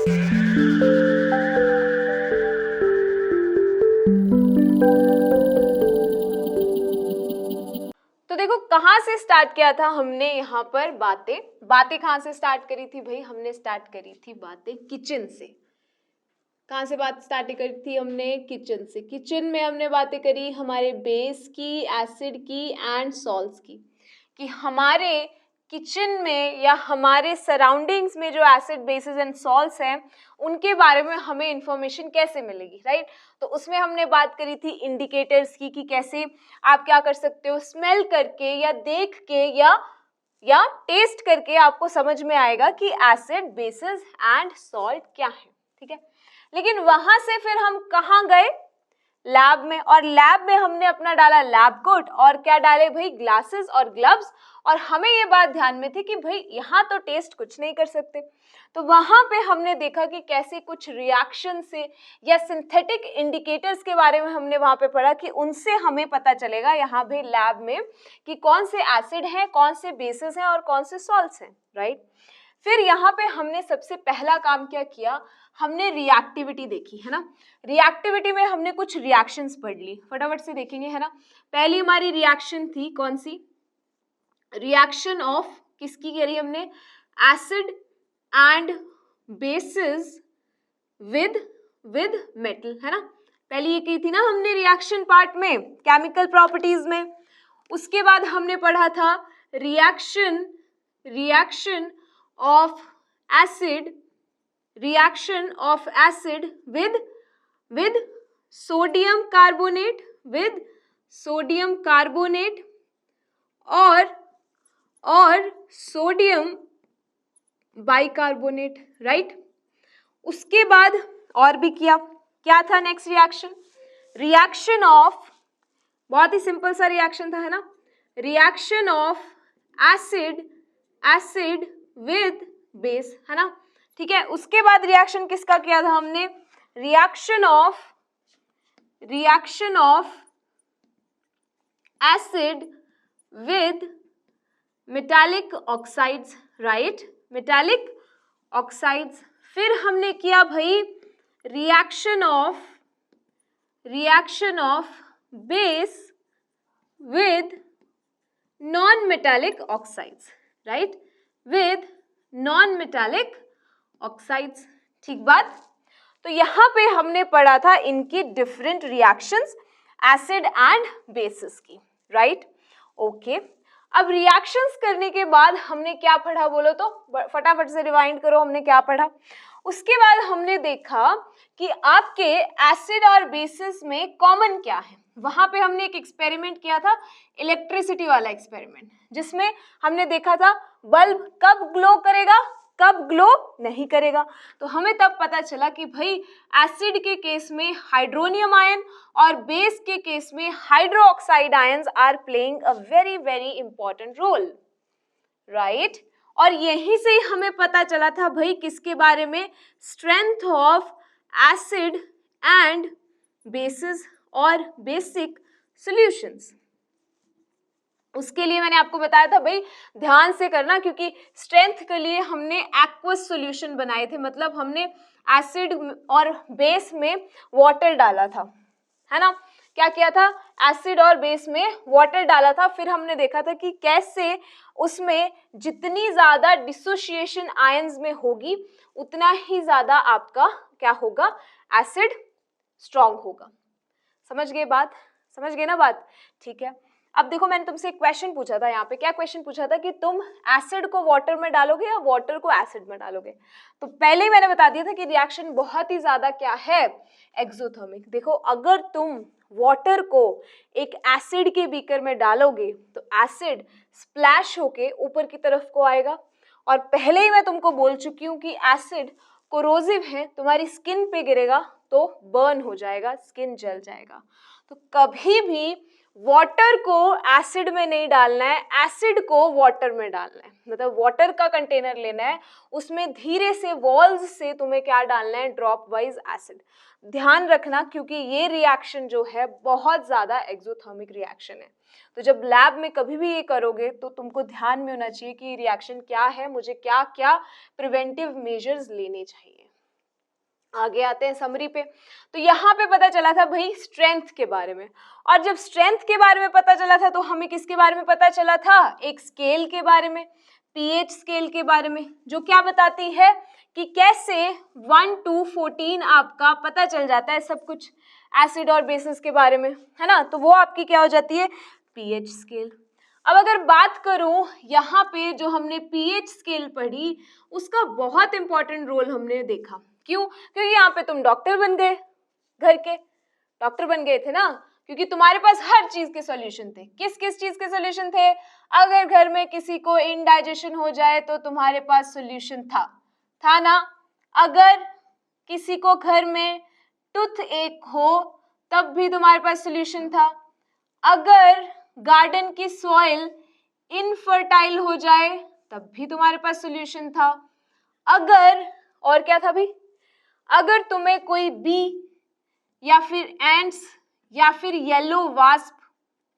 तो देखो कहाँ से स्टार्ट किया था हमने यहाँ पर बातें कहाँ से स्टार्ट करी थी भाई? हमने स्टार्ट करी थी बातें किचन से। कहाँ से बात स्टार्ट करी थी हमने? किचन से। किचन में हमने बातें करी हमारे बेस की, एसिड की एंड सॉल्ट्स की, कि हमारे किचन में या हमारे सराउंडिंग्स में जो एसिड, बेसिस एंड सॉल्ट्स हैं उनके बारे में हमें इंफॉर्मेशन कैसे मिलेगी, राइट? तो उसमें हमने बात करी थी इंडिकेटर्स की, कि कैसे आप क्या कर सकते हो, स्मेल करके या देख के या टेस्ट करके आपको समझ में आएगा कि एसिड, बेसिस एंड सॉल्ट क्या है, ठीक है? लेकिन वहां से फिर हम कहाँ गए? लैब में। और लैब में हमने अपना डाला लैब कोट और क्या डाले भाई? ग्लासेस और ग्लव्स। और हमें ये बात ध्यान में थी कि भाई यहाँ तो टेस्ट कुछ नहीं कर सकते, तो वहां पे हमने देखा कि कैसे कुछ रिएक्शन से या सिंथेटिक इंडिकेटर्स के बारे में हमने वहां पे पढ़ा कि उनसे हमें पता चलेगा यहाँ पे लैब में कि कौन से एसिड हैं, कौन से बेसिस हैं और कौन से सॉल्ट्स हैं, राइट? फिर यहाँ पे हमने सबसे पहला काम क्या किया? हमने रिएक्टिविटी देखी, है ना? रिएक्टिविटी में हमने कुछ रिएक्शंस पढ़ ली, फटाफट से देखेंगे, है ना? पहली हमारी रिएक्शन थी कौन सी? रिएक्शन ऑफ किसकी करी हमने? Acid and bases with metal, है ना? पहले ये की थी ना हमने रिएक्शन पार्ट में, केमिकल प्रॉपर्टीज में। उसके बाद हमने पढ़ा था reaction of acid with sodium carbonate और सोडियम बाइकार्बोनेट, राइट? उसके बाद और भी किया, क्या था नेक्स्ट रिएक्शन ऑफ, बहुत ही सिंपल सा रिएक्शन था, है ना? Reaction of acid with base, है ना? ठीक है। उसके बाद रिएक्शन किसका किया था हमने? Reaction of acid with metallic oxides, right? Metallic oxides. फिर हमने किया भाई reaction of base with non metallic oxides, right? With non metallic oxides, ठीक बात? तो यहाँ पे हमने पढ़ा था इनकी different reactions acid and bases की, राइट? ओके। अब रिएक्शंस करने के बाद हमने क्या पढ़ा बोलो तो, फटाफट से रिवाइंड करो, हमने क्या पढ़ा? उसके बाद हमने देखा कि आपके एसिड और बेसिस में कॉमन क्या है। वहां पे हमने एक एक्सपेरिमेंट किया था, इलेक्ट्रिसिटी वाला एक्सपेरिमेंट, जिसमें हमने देखा था बल्ब कब ग्लो करेगा, कब ग्लो नहीं करेगा। तो हमें तब पता चला कि भाई एसिड के केस में हाइड्रोनियम आयन और बेस के केस में hydroxide ions are playing a very very important role, right? और यहीं से ही हमें पता चला था भाई किसके बारे में? Strength of acid and bases और बेसिक सॉल्यूशंस। उसके लिए मैंने आपको बताया था भाई ध्यान से करना, क्योंकि स्ट्रेंथ के लिए हमने एक्वस सॉल्यूशन बनाए थे, मतलब हमने एसिड और बेस में वाटर डाला था, है ना? क्या किया था? एसिड और बेस में वाटर डाला था। फिर हमने देखा था कि कैसे उसमें जितनी ज्यादा डिसोसिएशन आयंस में होगी उतना ही ज्यादा आपका क्या होगा? एसिड स्ट्रॉन्ग होगा। समझ गए बात? समझ गए ना बात? ठीक है। अब देखो मैंने तुमसे एक क्वेश्चन पूछा था, यहाँ पे क्या क्वेश्चन पूछा था कि तुम एसिड को वाटर में डालोगे या वाटर को एसिड में डालोगे? तो पहले ही मैंने बता दिया था कि रिएक्शन बहुत ही ज्यादा क्या है? एक्सोथर्मिक। देखो अगर तुम वाटर को एक एसिड के बीकर में डालोगे तो एसिड स्प्लैश होके ऊपर की तरफ को आएगा, और पहले ही मैं तुमको बोल चुकी हूँ कि एसिड कोरोसिव है, तुम्हारी स्किन पे गिरेगा तो बर्न हो जाएगा, स्किन जल जाएगा। तो कभी भी वाटर को एसिड में नहीं डालना है, एसिड को वाटर में डालना है। मतलब वाटर का कंटेनर लेना है, उसमें धीरे से वॉल्स से तुम्हें क्या डालना है? Drop wise acid. ध्यान रखना, क्योंकि ये रिएक्शन जो है बहुत ज्यादा एक्सोथर्मिक रिएक्शन है। तो जब लैब में कभी भी ये करोगे तो तुमको ध्यान में होना चाहिए कि रिएक्शन क्या है, मुझे क्या क्या प्रिवेंटिव मेजर्स लेने चाहिए। आगे आते हैं समरी पे। तो यहाँ पे पता चला था भाई स्ट्रेंथ के बारे में, और जब स्ट्रेंथ के बारे में पता चला था तो हमें किसके बारे में पता चला था, एक स्केल के बारे में, पीएच स्केल के बारे में, जो क्या बताती है कि कैसे 1 to 14 आपका पता चल जाता है सब कुछ एसिड और बेसिस के बारे में, है ना। तो वो आपकी क्या हो जाती है, पीएच स्केल। अब अगर बात करूं यहाँ पे जो हमने पीएच स्केल पढ़ी उसका बहुत इंपॉर्टेंट रोल हमने देखा। क्यों? क्योंकि यहाँ पे तुम डॉक्टर बन गए, घर के डॉक्टर बन गए थे ना, क्योंकि तुम्हारे पास हर चीज के सॉल्यूशन थे। किस किस चीज के सॉल्यूशन थे? अगर घर में किसी को इनडाइजेशन हो जाए तो तुम्हारे पास सॉल्यूशन था ना। अगर किसी को घर में टूथ एक हो तब भी तुम्हारे पास सॉल्यूशन था। अगर गार्डन की सॉइल इनफर्टाइल हो जाए तब भी तुम्हारे पास सॉल्यूशन था। अगर और क्या था भी, अगर तुम्हें कोई बी या फिर एंट्स या फिर येलो वास्प,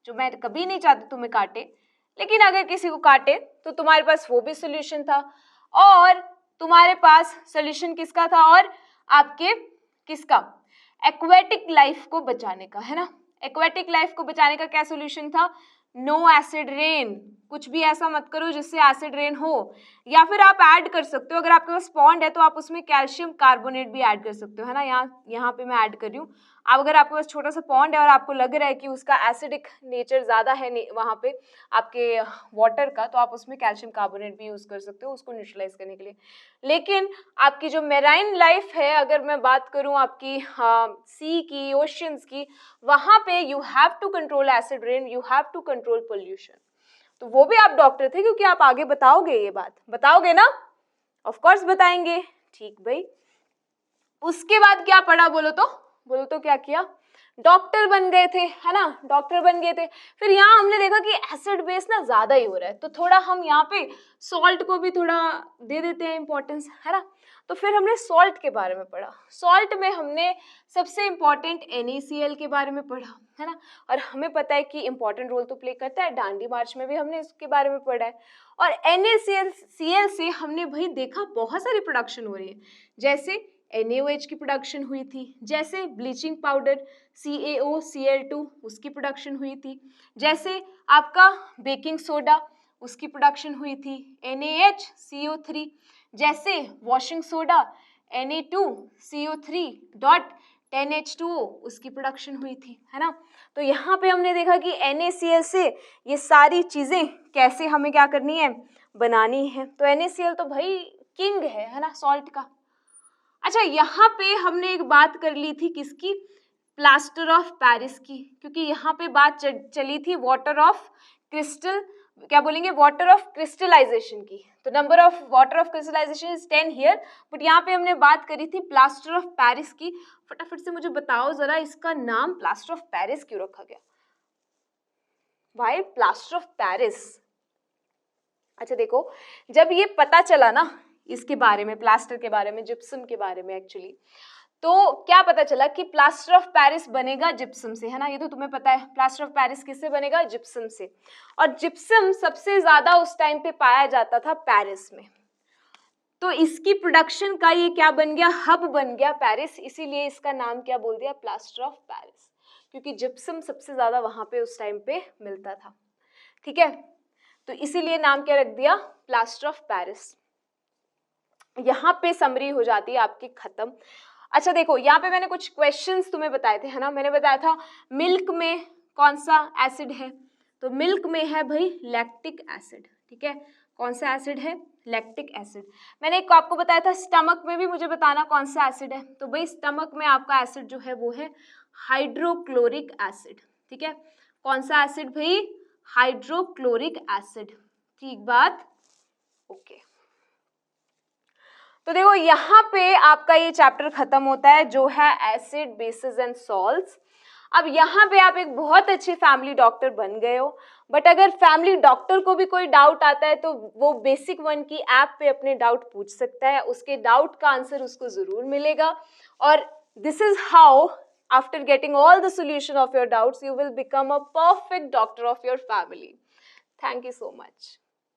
जो मैं कभी नहीं चाहती तुम्हें काटे, लेकिन अगर किसी को काटे तो तुम्हारे पास वो भी सॉल्यूशन था। और तुम्हारे पास सॉल्यूशन किसका था, और आपके किसका, एक्वेटिक लाइफ को बचाने का, है ना। एक्वेटिक लाइफ को बचाने का क्या सॉल्यूशन था, नो एसिड रेन। कुछ भी ऐसा मत करो जिससे एसिड रेन हो, या फिर आप ऐड कर सकते हो, अगर आपके पास पॉन्ड है तो आप उसमें कैल्शियम कार्बोनेट भी ऐड कर सकते हो, है ना। यहाँ पे मैं ऐड कर रही हूँ। अब अगर आपके पास छोटा सा पॉन्ड है और आपको लग रहा है कि उसका एसिडिक नेचर ज़्यादा है वहाँ पे आपके वाटर का, तो आप उसमें कैल्शियम कार्बोनेट भी यूज़ कर सकते हो उसको न्यूट्रलाइज करने के लिए। लेकिन आपकी जो मेराइन लाइफ है, अगर मैं बात करूँ आपकी सी की, ओशियंस की, वहाँ पे you have to control acid rain, you have to control pollution. तो वो भी आप डॉक्टर थे क्योंकि आप आगे बताओगे, ये बात बताओगे ना, ऑफ कोर्स बताएंगे। ठीक भाई, उसके बाद क्या पढ़ा, बोलो तो क्या किया, डॉक्टर बन गए थे, है ना, डॉक्टर बन गए थे। फिर यहाँ हमने देखा कि एसिड बेस ना ज्यादा ही हो रहा है, तो थोड़ा हम यहाँ पे सॉल्ट को भी थोड़ा दे देते हैं इंपॉर्टेंस, है ना। तो फिर हमने सॉल्ट के बारे में पढ़ा। सॉल्ट में हमने सबसे इम्पॉर्टेंट NaCl के बारे में पढ़ा, है ना। और हमें पता है कि इंपॉर्टेंट रोल तो प्ले करता है, डांडी मार्च में भी हमने इसके बारे में पढ़ा है। और NaCl से हमने भाई देखा बहुत सारी प्रोडक्शन हो रही है, जैसे NaOH की प्रोडक्शन हुई थी, जैसे ब्लीचिंग पाउडर CaOCl2 उसकी प्रोडक्शन हुई थी, जैसे आपका बेकिंग सोडा उसकी प्रोडक्शन हुई थी, NaHCO3, जैसे वॉशिंग सोडा Na2CO3.10H2O उसकी प्रोडक्शन हुई थी, है ना। तो यहाँ पे हमने देखा कि NaCl से ये सारी चीज़ें कैसे हमें क्या करनी है, बनानी है। तो NaCl तो भाई किंग है ना सॉल्ट का। अच्छा, यहाँ पे हमने एक बात कर ली थी किसकी, प्लास्टर ऑफ पेरिस की, क्योंकि यहाँ पे बात चली थी वाटर ऑफ क्रिस्टल, क्या बोलेंगे, वाटर ऑफ क्रिस्टलाइजेशन की। तो number of water of crystallisation is 10 here, but यहाँ पे हमने बात करी थी प्लास्टर ऑफ पेरिस की। फटाफट से मुझे बताओ जरा, इसका नाम प्लास्टर ऑफ पेरिस क्यों रखा गया, वाई प्लास्टर ऑफ पेरिस। अच्छा देखो, जब ये पता चला ना इसके बारे में, प्लास्टर के बारे में, जिप्सम के बारे में एक्चुअली, तो क्या पता चला कि प्लास्टर ऑफ पेरिस बनेगा जिप्सम से, है ना। ये तो तुम्हें पता है, प्लास्टर ऑफ पेरिस किससे बनेगा, जिप्सम से। और जिप्सम सबसे ज्यादा उस टाइम पे पाया जाता था पेरिस में, तो इसकी प्रोडक्शन का ये क्या बन गया, हब बन गया पेरिस, इसीलिए इसका नाम क्या बोल दिया, प्लास्टर ऑफ पेरिस, क्योंकि जिप्सम सबसे ज्यादा वहां पे उस टाइम पे मिलता था। ठीक है, तो इसीलिए नाम क्या रख दिया, प्लास्टर ऑफ पेरिस। यहाँ पे समरी हो जाती है आपकी खत्म। अच्छा देखो, यहाँ पे मैंने कुछ क्वेश्चंस तुम्हें बताए थे, है ना। मैंने बताया था मिल्क में कौन सा एसिड है, तो मिल्क में है भाई लैक्टिक एसिड। ठीक है, कौन सा एसिड है, लैक्टिक एसिड। मैंने एक आपको बताया था स्टमक में भी मुझे बताना कौन सा एसिड है, तो भाई स्टमक में आपका एसिड जो है वो है हाइड्रोक्लोरिक एसिड। ठीक है, कौन सा एसिड भाई, हाइड्रोक्लोरिक एसिड। ठीक बात, ओके। तो देखो यहाँ पे आपका ये चैप्टर खत्म होता है जो है एसिड, बेसिस एंड सॉल्ट्स। अब यहाँ पे आप एक बहुत अच्छे फैमिली डॉक्टर बन गए हो, बट अगर फैमिली डॉक्टर को भी कोई डाउट आता है तो वो बेसिक वन की ऐप पे अपने डाउट पूछ सकता है, उसके डाउट का आंसर उसको जरूर मिलेगा। और this is how after getting all the solution of your doubts you will become a perfect doctor of your family. Thank you so much.